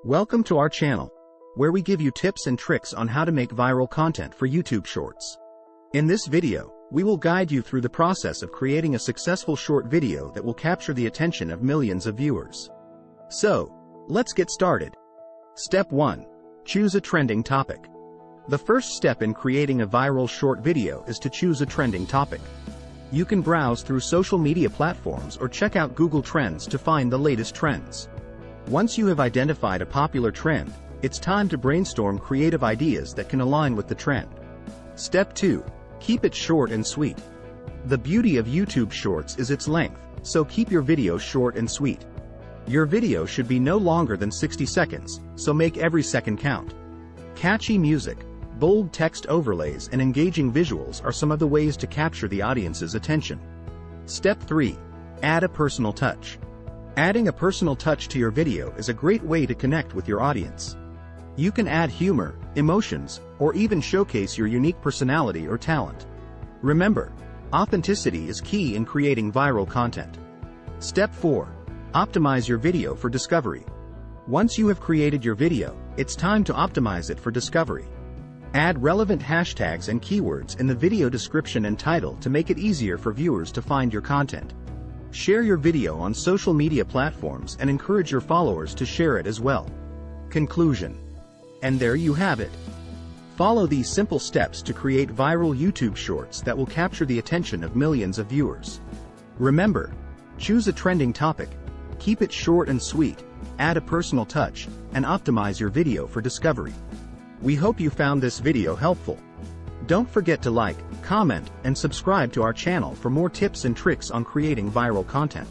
Welcome to our channel, where we give you tips and tricks on how to make viral content for YouTube Shorts. In this video, we will guide you through the process of creating a successful short video that will capture the attention of millions of viewers. So, let's get started. Step 1. Choose a trending topic. The first step in creating a viral short video is to choose a trending topic. You can browse through social media platforms or check out Google Trends to find the latest trends. Once you have identified a popular trend, it's time to brainstorm creative ideas that can align with the trend. Step 2. Keep it short and sweet. The beauty of YouTube Shorts is its length, so keep your videos short and sweet. Your video should be no longer than 60 seconds, so make every second count. Catchy music, bold text overlays and engaging visuals are some of the ways to capture the audience's attention. Step 3. Add a personal touch. Adding a personal touch to your video is a great way to connect with your audience. You can add humor, emotions, or even showcase your unique personality or talent. Remember, authenticity is key in creating viral content. Step 4. Optimize your video for discovery. Once you have created your video, it's time to optimize it for discovery. Add relevant hashtags and keywords in the video description and title to make it easier for viewers to find your content. Share your video on social media platforms and encourage your followers to share it as well. Conclusion. And there you have it. Follow these simple steps to create viral YouTube Shorts that will capture the attention of millions of viewers. Remember, choose a trending topic, keep it short and sweet, add a personal touch, and optimize your video for discovery. We hope you found this video helpful. Don't forget to like, comment, and subscribe to our channel for more tips and tricks on creating viral content.